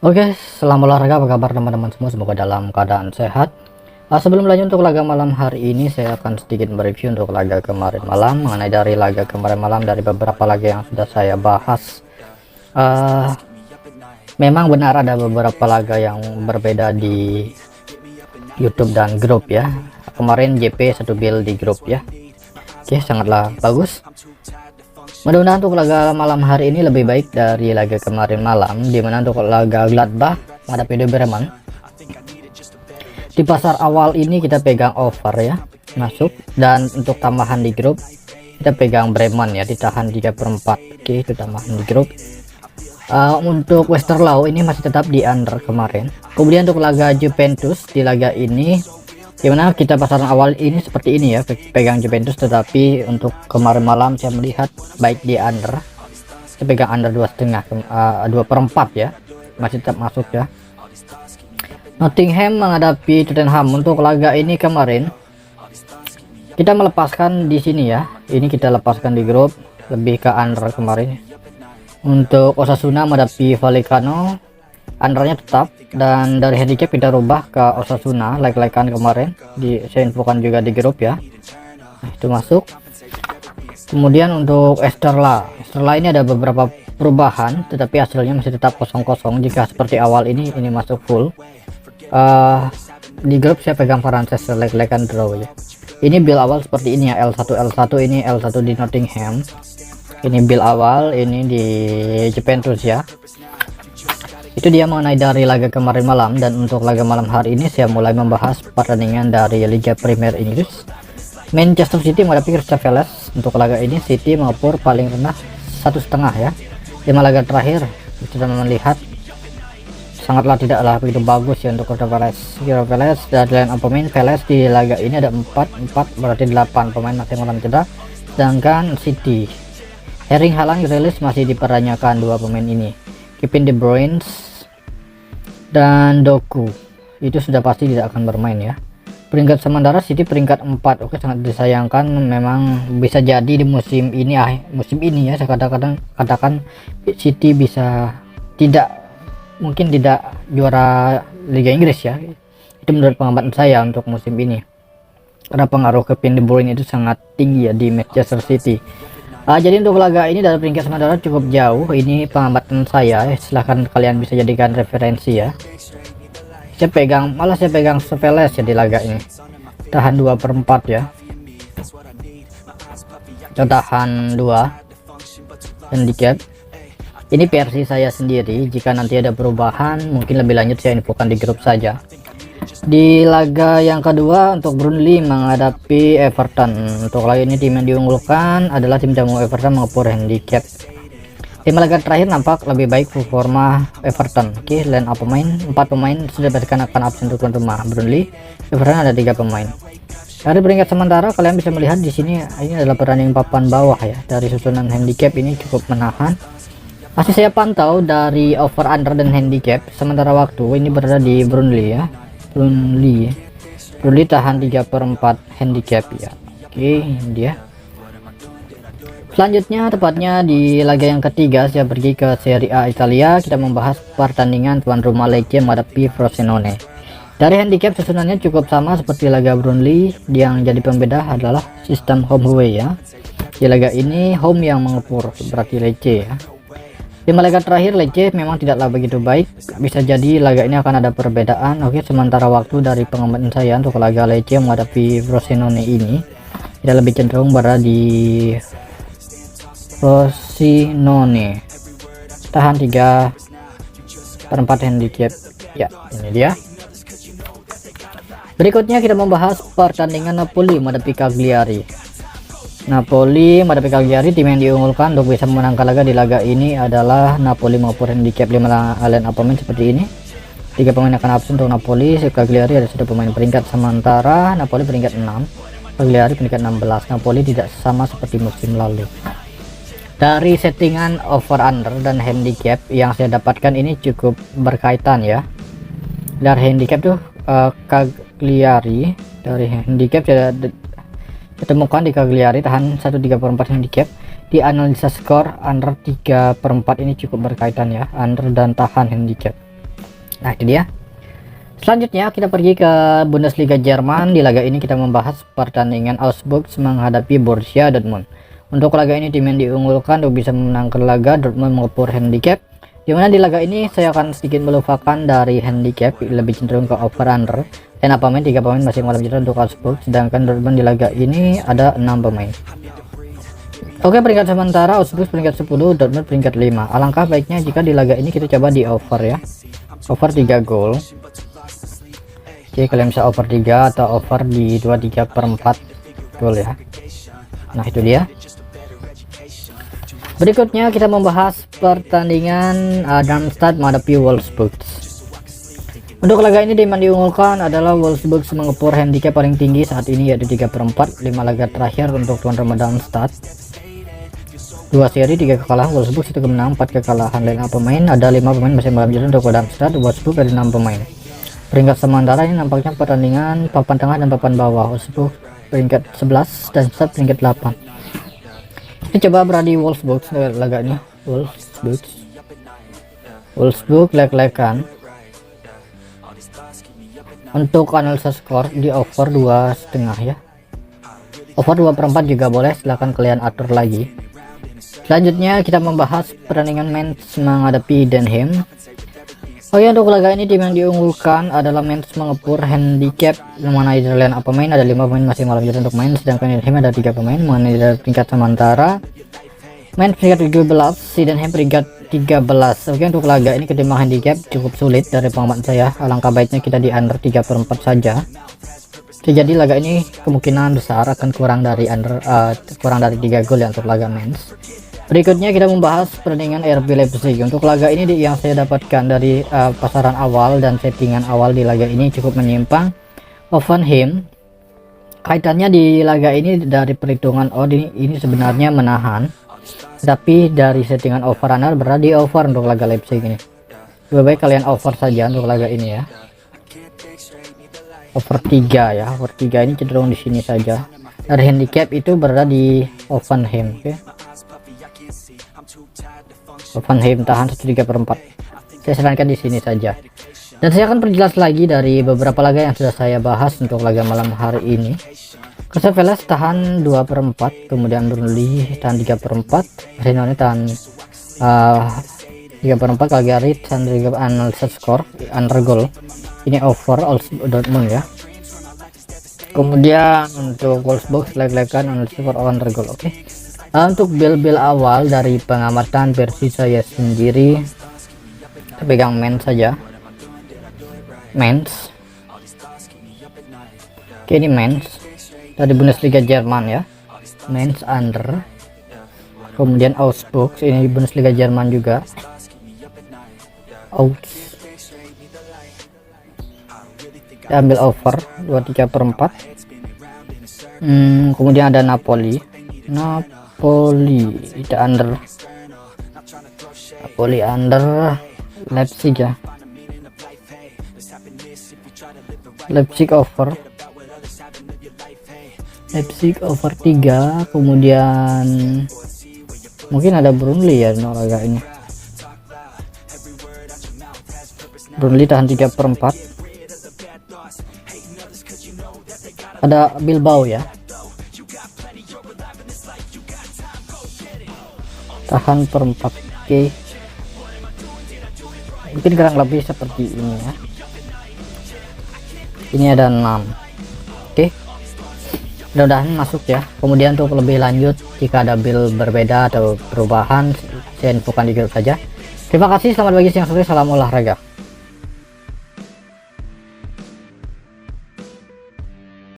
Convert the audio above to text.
Oke, selamat olahraga, apa kabar teman-teman semua? Semoga dalam keadaan sehat. Sebelum lanjut untuk laga malam hari ini, saya akan sedikit mereview untuk laga kemarin malam. Mengenai dari laga kemarin malam, dari beberapa laga yang sudah saya bahas, memang benar ada beberapa laga yang berbeda di YouTube dan grup ya. Kemarin JP satu build di grup ya. Oke, sangatlah bagus. Mudah-mudahan untuk laga malam hari ini lebih baik dari laga kemarin malam, dimana untuk laga Gladbach menghadapi Bremen di pasar awal ini kita pegang over ya, masuk, dan untuk tambahan di grup kita pegang Bremen ya, ditahan 3/4. Oke, itu tambahan di grup. Untuk Westerlo ini masih tetap di under kemarin. Kemudian untuk laga Juventus di laga ini, gimana kita pasaran awal ini seperti ini ya, pegang Juventus, tetapi untuk kemarin malam saya melihat baik di under, saya pegang under 2/4 ya, masih tetap masuk ya. Nottingham menghadapi Tottenham. Untuk laga ini kemarin kita melepaskan di sini ya, ini kita lepaskan di grup, lebih ke under kemarin. Untuk Osasuna menghadapi Vallecano, undernya tetap, dan dari handicap kita rubah ke Osasuna, like-likean kemarin saya infokan juga di grup ya. Nah, itu masuk. Kemudian untuk Esterla ini ada beberapa perubahan, tetapi hasilnya masih tetap 0-0. Jika seperti awal ini masuk full. Di grup saya pegang Faranses, like-likean draw ya. Ini build awal seperti ini ya, L1 ini L1 di Nottingham, ini build awal, ini di Juventus ya. Itu dia mengenai dari laga kemarin malam. Dan untuk laga malam hari ini saya mulai membahas pertandingan dari Liga Premier Inggris. Manchester City menghadapi Crystal Palace. Untuk laga ini City mengepur paling rendah 1,5 ya. 5 laga terakhir kita melihat sangatlah tidaklah begitu bagus ya untuk Crystal Palace. Dan line pemain Palace di laga ini ada 4 berarti 8 pemain masih mengalami cedera. Sedangkan City, Erling Haaland rilis masih dipertanyakan dua pemain ini. Kevin De Bruyne dan Doku itu sudah pasti tidak akan bermain ya. Peringkat sementara City peringkat 4. Oke, sangat disayangkan. Memang bisa jadi di musim ini ya, saya katakan City bisa mungkin tidak juara Liga Inggris ya. Itu menurut pengamatan saya untuk musim ini, karena pengaruh Kevin De Bruyne itu sangat tinggi ya di Manchester City. Jadi untuk laga ini dari peringkat sementara cukup jauh. Ini pengamatan saya, silahkan kalian bisa jadikan referensi ya. Saya pegang Palace ya di laga ini, tahan 2/4 ya, kita tahan 2 handicap. Ini versi saya sendiri, jika nanti ada perubahan mungkin lebih lanjut saya infokan di grup saja. Di laga yang kedua untuk Burnley menghadapi Everton. Untuk laga ini tim yang diunggulkan adalah tim tamu Everton mengepur handicap. 5 laga terakhir nampak lebih baik performa Everton. Oke, line up pemain 4 pemain sudah dipastikan akan absen untuk tuan rumah. Burnley, Everton ada 3 pemain. Dari peringkat sementara kalian bisa melihat di sini, ini adalah pertandingan papan bawah ya. Dari susunan handicap ini cukup menahan. Masih saya pantau dari over under dan handicap. Sementara waktu ini berada di Burnley ya. Burnley tahan 3/4 handicap ya. Oke, ini dia. Selanjutnya tepatnya di laga yang ketiga saya pergi ke Serie A Italia. Kita membahas pertandingan tuan rumah Lecce menghadapi Frosinone. Dari handicap susunannya cukup sama seperti laga Burnley. Yang jadi pembeda adalah sistem home away ya. Di laga ini home yang mengepur berarti Lecce ya. 5 laga terakhir Lecce memang tidaklah begitu baik, bisa jadi laga ini akan ada perbedaan. Oke, sementara waktu dari pengamatan saya untuk laga Lecce menghadapi Frosinone ini, kita lebih cenderung berada di Frosinone, tahan 3/4 handicap ya. Ini dia. Berikutnya kita membahas pertandingan Napoli menghadapi Cagliari. Napoli menghadapi Cagliari, tim yang diunggulkan untuk bisa memenangkan laga di laga ini adalah Napoli mengepur handicap 5 line up pemain seperti ini. 3 pemain akan absen untuk Napoli. Cagliari ada 1 pemain. Peringkat sementara Napoli peringkat 6, Cagliari peringkat 16. Napoli tidak sama seperti musim lalu. Dari settingan over under dan handicap yang saya dapatkan ini cukup berkaitan ya. Dari handicap tuh Cagliari, dari handicap saya ditemukan di Cagliari tahan 1/3/4 handicap. Di analisa skor under 3/4 ini cukup berkaitan ya, under dan tahan handicap. Nah itu dia. Selanjutnya kita pergi ke Bundesliga Jerman. Di laga ini kita membahas pertandingan Augsburg menghadapi Borussia Dortmund. Untuk laga ini tim yang diunggulkan untuk bisa memenangkan laga, Dortmund mengepur handicap. Dimana di laga ini saya akan sedikit melupakan dari handicap, lebih cenderung ke over under. Dan pemain 3 pemain masih mengalami cedera untuk Augsburg, sedangkan Dortmund di laga ini ada 6 pemain. Oke, peringkat sementara Augsburg peringkat 10, Dortmund peringkat 5. Alangkah baiknya jika di laga ini kita coba di over ya. Over 3 gol. Oke, kalian bisa over 3 atau over di 23/4 gol ya. Nah itu dia. Berikutnya kita membahas pertandingan Darmstadt menghadapi Wolfsburg. Untuk laga ini tim yang diunggulkan adalah Wolfsburg mengepur handicap paling tinggi saat ini yaitu 3/4. 5 laga terakhir untuk tuan rumah Darmstadt, 2 seri 3 kekalahan Wolfsburg, 1 kemenangan 4 kekalahan. Lain pemain ada 5 pemain masih mengalami cedera untuk Darmstadt. Wolfsburg ada 6 pemain. Peringkat sementara ini nampaknya pertandingan papan tengah dan papan bawah. Wolfsburg peringkat 11 dan Darmstadt peringkat 8. Kita coba berada di Wolfsburg laganya. Wolfsburg leg-legan. Untuk analisa skor di over 2,5 ya. Over 2/4 juga boleh, silahkan kalian atur lagi. Selanjutnya kita membahas pertandingan Mainz menghadapi Denham. Oh ya, untuk laga ini tim yang diunggulkan adalah Mainz mengepur handicap, mana di lain pemain ada 5 pemain masih malam jatuh untuk main, sedangkan Denham ada 3 pemain. Mengenai dari peringkat sementara, Mainz peringkat 17, si Denham peringkat 13. Oke, untuk laga ini ketimbang handicap cukup sulit dari pengamat saya. Alangkah baiknya kita di under 3/4 saja. Jadi laga ini kemungkinan besar akan kurang dari 3 gol ya untuk laga Mainz. Berikutnya kita membahas pertandingan RB Leipzig. Untuk laga ini yang saya dapatkan dari pasaran awal dan settingan awal di laga ini cukup menyimpang. Hoffenheim kaitannya di laga ini dari perhitungan ini sebenarnya menahan, tapi dari settingan over under berada di over untuk laga Leipzig ini. Lebih baik kalian over saja untuk laga ini ya. Over 3 ya. Over 3 ini cenderung di sini saja. Dari handicap itu berada di Hoffenheim. Oke. Hoffenheim tahan 1/3/4. Saya sarankan di sini saja. Dan saya akan perjelas lagi dari beberapa laga yang sudah saya bahas untuk laga malam hari ini. Crystal Palace tahan 2/4, kemudian Burnley tahan 3/4, Arsenal tahan 3/4, Cagliari tahan 3 analisa skor under goal. Ini over Dortmund ya. Kemudian untuk Wolfsburg leg-legan analisa skor under goal. Oke. Untuk bil awal dari pengamatan versi saya sendiri, kita pegang Mainz saja. Mainz. Oke, ini Mainz dari Bundesliga Jerman ya. Mainz under. Kemudian Augsburg, ini Bundesliga Jerman juga. Ambil over 23/4. Kemudian ada Napoli itu under. Napoli under. Leipzig ya. Leipzig over 3. Kemudian mungkin ada Burnley ya laga ini. Burnley tahan 3/4. Ada Bilbao ya, tahan /4. Oke, mungkin kurang lebih seperti ini ya. Ini ada 6. Oke, mudah-mudahan masuk ya. Kemudian untuk lebih lanjut jika ada bil berbeda atau perubahan, saya infokan di grup saja. Terima kasih, selamat pagi, siang, sore, salam olahraga.